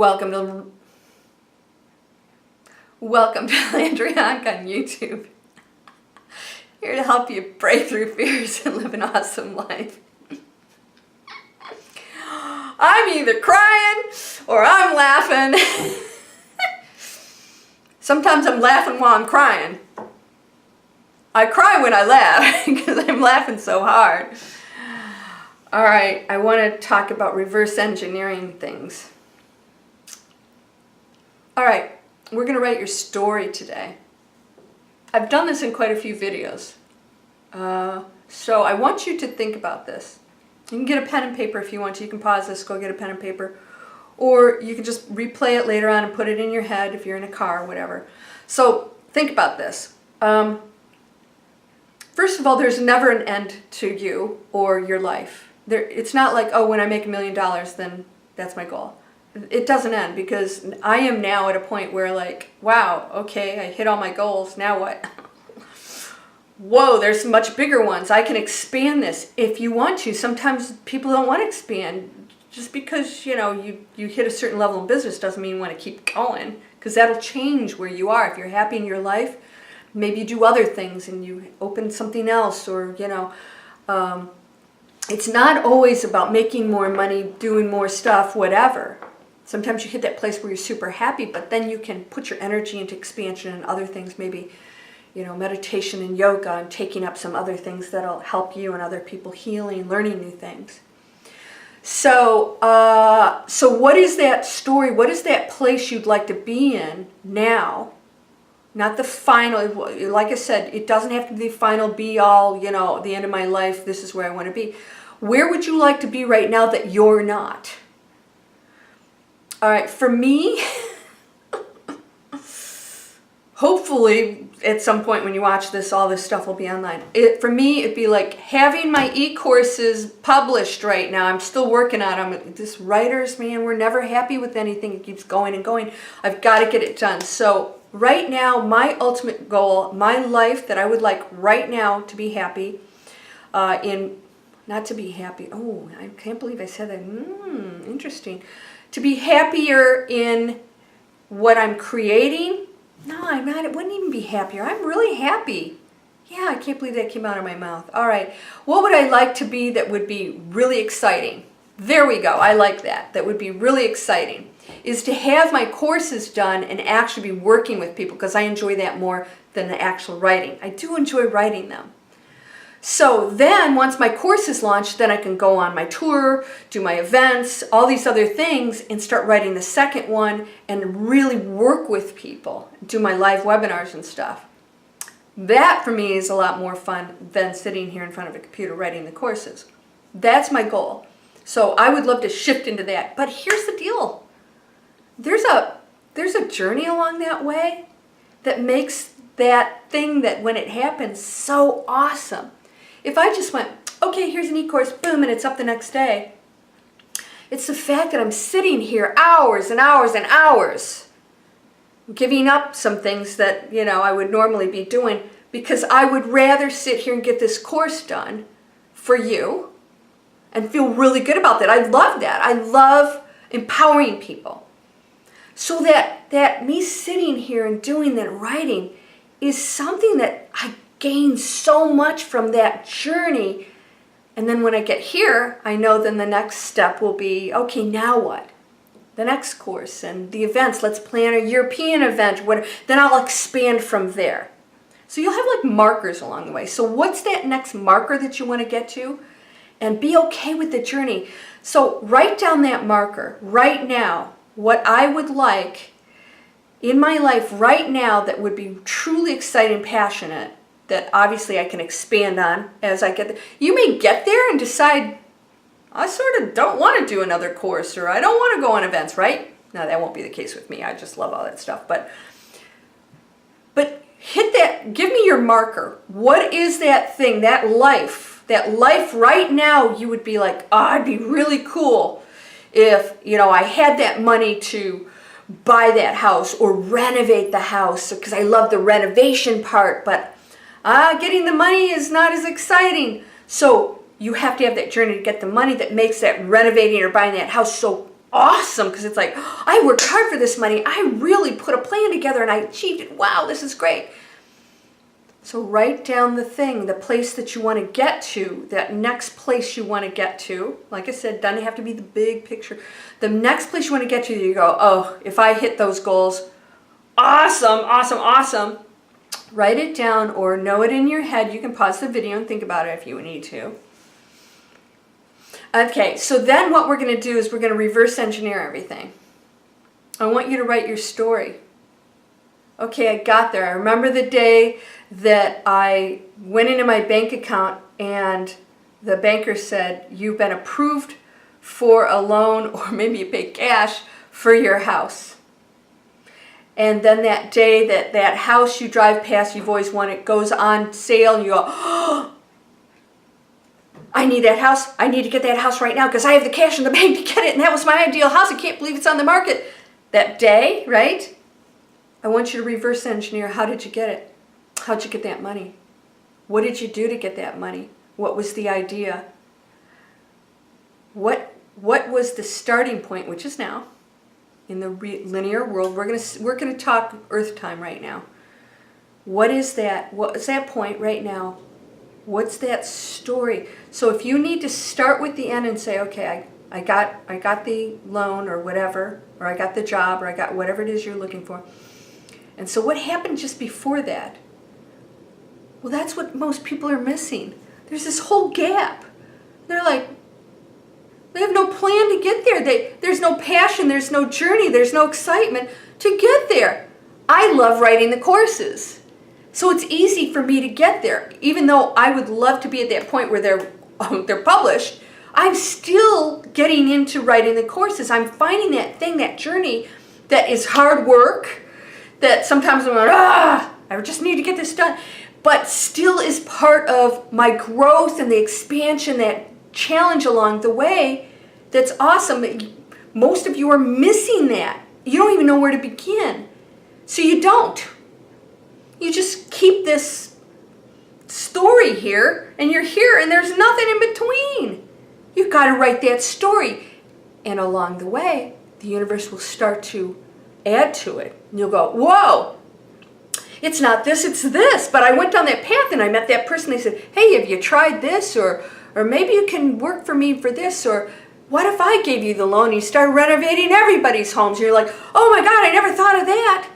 Welcome to Landria Onkka on YouTube. Here to help you break through fears and live an awesome life. I'm either crying or I'm laughing. Sometimes I'm laughing while I'm crying. I cry when I laugh because I'm laughing so hard. All right, I want to talk about reverse engineering things. All right, we're going to write your story today. I've done this in quite a few videos. So I want you to think about this. You can get a pen and paper if you want to. You can pause this, go get a pen and paper. Or you can just replay it later on and put it in your head if you're in a car or whatever. So think about this. First of all, there's never an end to you or your life. It's not like, oh, when I make $1 million, then that's my goal. It doesn't end, because I am now at a point where, like, wow, okay, I hit all my goals, now what? Whoa, there's much bigger ones. I can expand this if you want to. Sometimes people don't want to expand. Just because, you know, you hit a certain level in business doesn't mean you want to keep going, because that'll change where you are. If you're happy in your life, maybe you do other things and you open something else, or, you know, it's not always about making more money, doing more stuff, whatever. Sometimes you hit that place where you're super happy, but then you can put your energy into expansion and other things, maybe, you know, meditation and yoga, and taking up some other things that'll help you and other people healing, learning new things. So, so what is that story? What is that place you'd like to be in now? Not the final, like I said, it doesn't have to be the final be all, you know, the end of my life, this is where I want to be. Where would you like to be right now that you're not? All right, for me, hopefully at some point when you watch this, all this stuff will be online. For me, it'd be like having my e-courses published right now. I'm still working on them. This writers, man, we're never happy with anything. It keeps going and going. I've got to get it done. So right now, my ultimate goal, my life that I would like right now to be happy not to be happy. Oh, I can't believe I said that. Interesting. To be happier in what I'm creating. No, I'm not. It wouldn't even be happier. I'm really happy. Yeah, I can't believe that came out of my mouth. All right. What would I like to be that would be really exciting? There we go. I like that. That would be really exciting. Is to have my courses done and actually be working with people, because I enjoy that more than the actual writing. I do enjoy writing them. So then once my course is launched, then I can go on my tour, do my events, all these other things, and start writing the second one and really work with people, do my live webinars and stuff. That for me is a lot more fun than sitting here in front of a computer writing the courses. That's my goal. So I would love to shift into that. But here's the deal. There's a journey along that way that makes that thing that when it happens so awesome. If I just went, okay, here's an e-course, boom, and it's up the next day. It's the fact that I'm sitting here hours and hours and hours giving up some things that, you know, I would normally be doing, because I would rather sit here and get this course done for you and feel really good about that. I love that. I love empowering people. So that me sitting here and doing that writing is something that I gain so much from that journey. And then when I get here, I know then the next step will be, okay, now what? The next course and the events. Let's plan a European event. Then I'll expand from there. So you'll have like markers along the way. So what's that next marker that you want to get to? And be okay with the journey. So write down that marker right now. What I would like in my life right now that would be truly exciting and passionate, that obviously I can expand on as I get there. You may get there and decide, I sort of don't want to do another course, or I don't want to go on events, right? No, that won't be the case with me. I just love all that stuff. But hit that, give me your marker. What is that thing, that life right now you would be like, oh, it'd be really cool if, you know, I had that money to buy that house or renovate the house, because I love the renovation part, but getting the money is not as exciting. So you have to have that journey to get the money that makes that renovating or buying that house so awesome because it's like, oh, I worked hard for this money. I really put a plan together and I achieved it. Wow, this is great. So write down the thing, the place that you want to get to, that next place you want to get to. Like I said, doesn't have to be the big picture. The next place you want to get to, you go, oh, if I hit those goals, awesome, awesome, awesome. Write it down or know it in your head. You can pause the video and think about it if you need to. Okay, so then what we're going to do is we're going to reverse engineer everything. I want you to write your story. Okay, I got there. I remember the day that I went into my bank account and the banker said, you've been approved for a loan, or maybe you pay cash for your house. And then that day that house you drive past, you've always wanted, goes on sale, and you go, oh, I need that house. I need to get that house right now because I have the cash in the bank to get it. And that was my ideal house. I can't believe it's on the market. That day, right? I want you to reverse engineer. How did you get it? How'd you get that money? What did you do to get that money? What was the idea? What was the starting point, which is now? In the linear world, we're gonna talk Earth time right now. What is that? What is that point right now? What's that story? So if you need to start with the end and say, okay, I got the loan or whatever, or I got the job, or I got whatever it is you're looking for. And so what happened just before that? Well, that's what most people are missing. There's this whole gap. They're like, they have no plan to get there. There's no passion, there's no journey, there's no excitement to get there. I love writing the courses. So it's easy for me to get there. Even though I would love to be at that point where they're published, I'm still getting into writing the courses. I'm finding that thing, that journey that is hard work, that sometimes I'm like, I just need to get this done, but still is part of my growth and the expansion, that challenge along the way. That's awesome. Most of you are missing that. You don't even know where to begin. So you don't. You just keep this story here, and you're here, and there's nothing in between. You've got to write that story. And along the way, the universe will start to add to it. And you'll go, whoa, it's not this, it's this. But I went down that path and I met that person. They said, hey, have you tried this? Or maybe you can work for me for this. Or what if I gave you the loan and you start renovating everybody's homes? And you're like, oh my God, I never thought of that.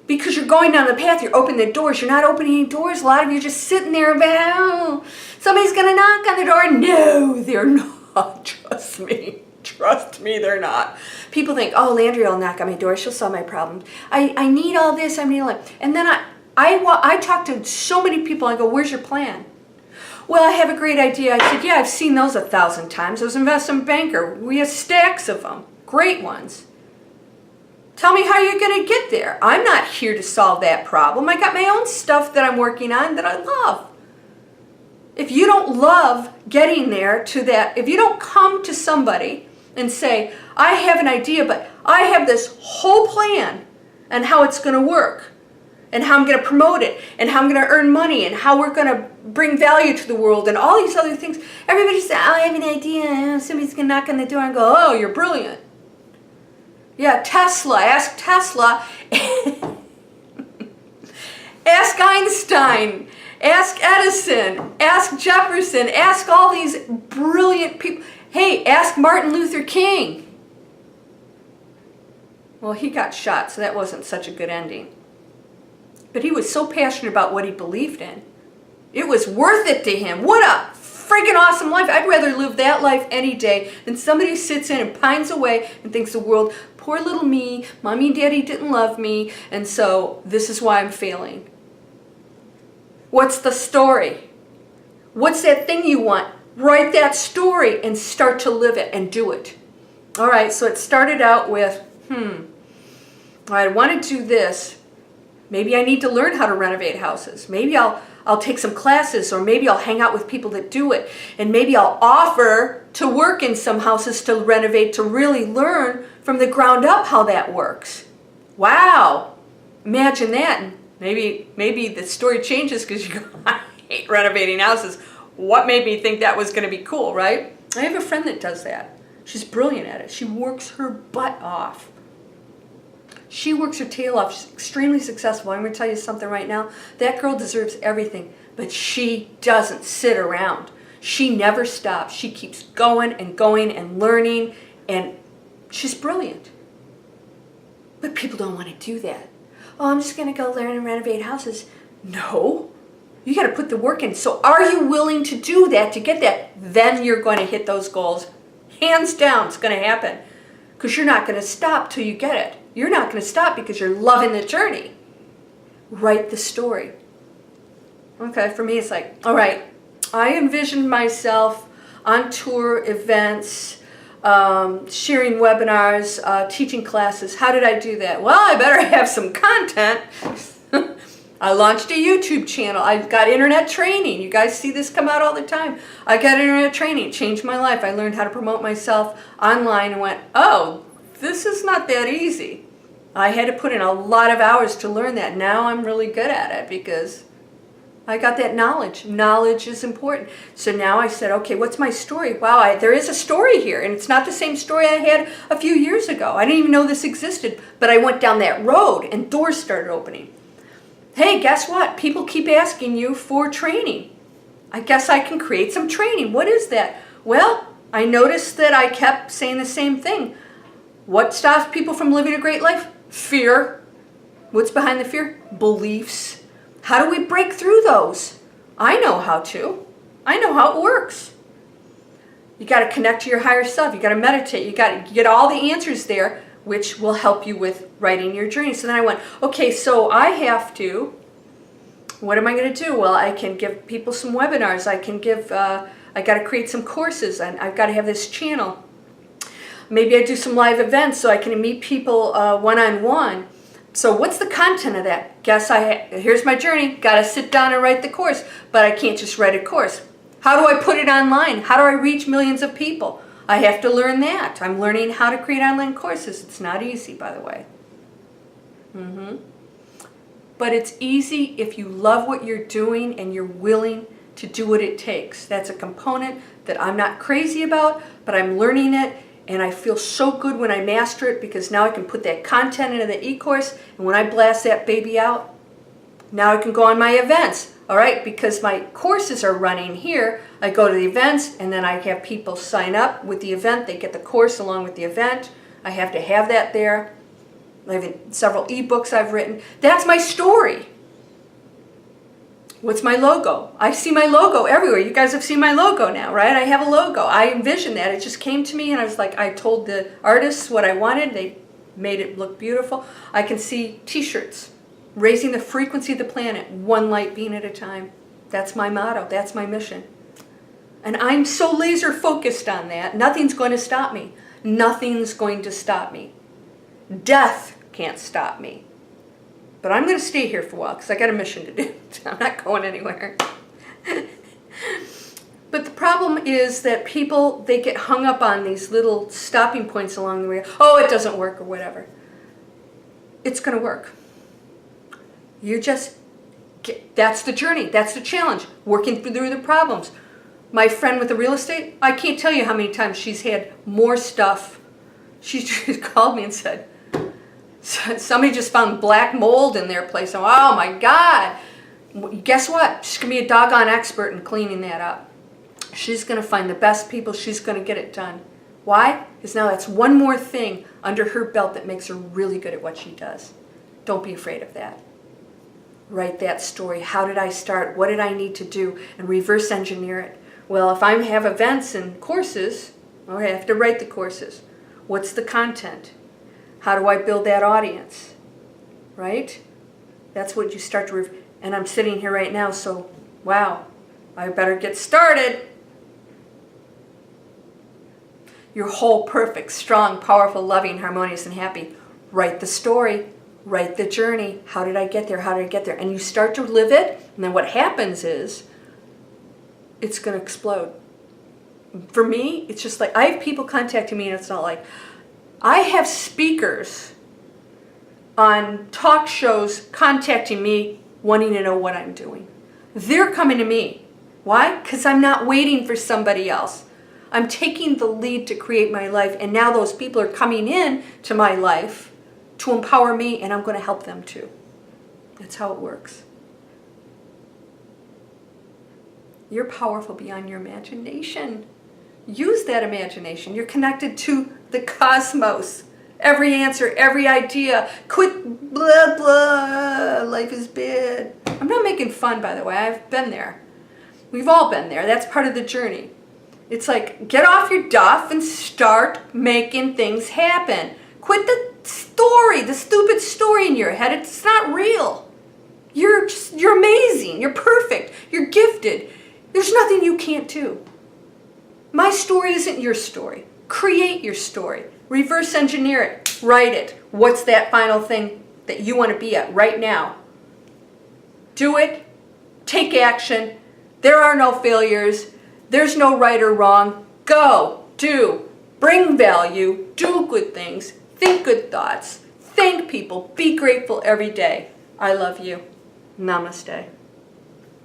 Because you're going down the path, you're opening the doors. You're not opening any doors. A lot of you are just sitting there, oh, somebody's going to knock on the door. No, they're not. Trust me. Trust me, they're not. People think, oh, Landria will knock on my door. She'll solve my problems. I need all this. I need all that. And then I talk to so many people. I go, where's your plan? Well, I have a great idea. I said, yeah, I've seen those 1,000 times. I was an investment banker. We have stacks of them. Great ones. Tell me how you're going to get there. I'm not here to solve that problem. I got my own stuff that I'm working on that I love. If you don't love getting there to that, if you don't come to somebody and say, I have an idea, but I have this whole plan and how it's going to work and how I'm going to promote it and how I'm going to earn money and how we're going to bring value to the world and all these other things. Everybody says, oh, I have an idea. Somebody's going to knock on the door and go, oh, you're brilliant. Yeah, Tesla. Ask Tesla. Ask Einstein. Ask Edison. Ask Jefferson. Ask all these brilliant people. Hey, ask Martin Luther King. Well, he got shot, so that wasn't such a good ending. But he was so passionate about what he believed in. It was worth it to him. What a freaking awesome life. I'd rather live that life any day than somebody who sits in and pines away and thinks the world, poor little me, mommy and daddy didn't love me, and so this is why I'm failing. What's the story? What's that thing you want? Write that story and start to live it and do it. All right, so it started out with, I want to do this. Maybe I need to learn how to renovate houses. Maybe I'll take some classes, or maybe I'll hang out with people that do it. And maybe I'll offer to work in some houses to renovate, to really learn from the ground up how that works. Wow, imagine that. And maybe the story changes because you go, I hate renovating houses. What made me think that was going to be cool, right? I have a friend that does that. She's brilliant at it. She works her butt off. She works her tail off. She's extremely successful. I'm going to tell you something right now. That girl deserves everything, but she doesn't sit around. She never stops. She keeps going and learning, and she's brilliant. But people don't want to do that. Oh, I'm just going to go learn and renovate houses. No. You got to put the work in. So are you willing to do that to get that? Then you're going to hit those goals. Hands down, it's going to happen. Because you're not going to stop till you get it. You're not going to stop because you're loving the journey. Write the story. Okay, for me it's like, all right, I envisioned myself on tour, events, sharing webinars, teaching classes. How did I do that? Well, I better have some content. I launched a YouTube channel. I got internet training. You guys see this come out all the time. I got internet training. It changed my life. I learned how to promote myself online and went, oh, this is not that easy. I had to put in a lot of hours to learn that. Now I'm really good at it because I got that knowledge. Knowledge is important. So now I said, okay, what's my story? Wow, there is a story here. And it's not the same story I had a few years ago. I didn't even know this existed. But I went down that road and doors started opening. Hey, guess what? People keep asking you for training. I guess I can create some training. What is that? Well, I noticed that I kept saying the same thing. What stops people from living a great life? Fear. What's behind the fear? Beliefs. How do we break through those? I know how to. I know how it works. You got to connect to your higher self. You got to meditate. You got to get all the answers there, which will help you with writing your journey. So then I went, okay, so I have to, what am I going to do? Well, I can give people some webinars. I can give, I got to create some courses, and I've got to have this channel. Maybe I do some live events so I can meet people one-on-one. So what's the content of that? Here's my journey. Got to sit down and write the course, but I can't just write a course. How do I put it online? How do I reach millions of people? I have to learn that. I'm learning how to create online courses. It's not easy, by the way. But it's easy if you love what you're doing and you're willing to do what it takes. That's a component that I'm not crazy about, but I'm learning it, and I feel so good when I master it because now I can put that content into the e-course, and when I blast that baby out, now I can go on my events. All right, because my courses are running here, I go to the events and then I have people sign up with the event. They get the course along with the event. I have to have that there. I have several ebooks I've written. That's my story. What's my logo? I see my logo everywhere. You guys have seen my logo now, right? I have a logo. I envisioned that. It just came to me and I was like, I told the artists what I wanted. They made it look beautiful. I can see t-shirts. Raising the frequency of the planet, one light being at a time. That's my motto. That's my mission. And I'm so laser focused on that. Nothing's going to stop me. Nothing's going to stop me. Death can't stop me. But I'm going to stay here for a while because I got a mission to do. I'm not going anywhere. But the problem is that people, they get hung up on these little stopping points along the way. Oh, it doesn't work or whatever. It's going to work. That's the journey. That's the challenge. Working through the problems. My friend with the real estate, I can't tell you how many times she's had more stuff. She just called me and said, somebody just found black mold in their place. Oh my God. Guess what? She's going to be a doggone expert in cleaning that up. She's going to find the best people. She's going to get it done. Why? Because now that's one more thing under her belt that makes her really good at what she does. Don't be afraid of that. Write that story. How did I start? What did I need to do? And reverse engineer it. Well, if I have events and courses, okay, I have to write the courses. What's the content? How do I build that audience? Right? That's what you start to... And I'm sitting here right now, so wow, I better get started. You're whole, perfect, strong, powerful, loving, harmonious, and happy. Write the story. Write the journey. How did I get there? How did I get there? And you start to live it, and then what happens is it's going to explode. For me, it's just like, I have people contacting me, and it's not like, I have speakers on talk shows contacting me wanting to know what I'm doing. They're coming to me. Why? Because I'm not waiting for somebody else. I'm taking the lead to create my life, and now those people are coming in to my life to empower me, and I'm going to help them too. That's how it works. You're powerful beyond your imagination. Use that imagination. You're connected to the cosmos. Every answer, every idea. Quit blah, blah. Life is bad. I'm not making fun, by the way. I've been there. We've all been there. That's part of the journey. It's like, get off your duff and start making things happen. Quit the story, the stupid story in your head. It's not real. You're amazing. You're perfect. You're gifted. There's nothing you can't do. My story isn't your story. Create your story. Reverse engineer it. Write it. What's that final thing that you want to be at right now? Do it. Take action. There are no failures. There's no right or wrong. Go. Do. Bring value. Do good things. Think good thoughts. Thank people. Be grateful every day. I love you. Namaste.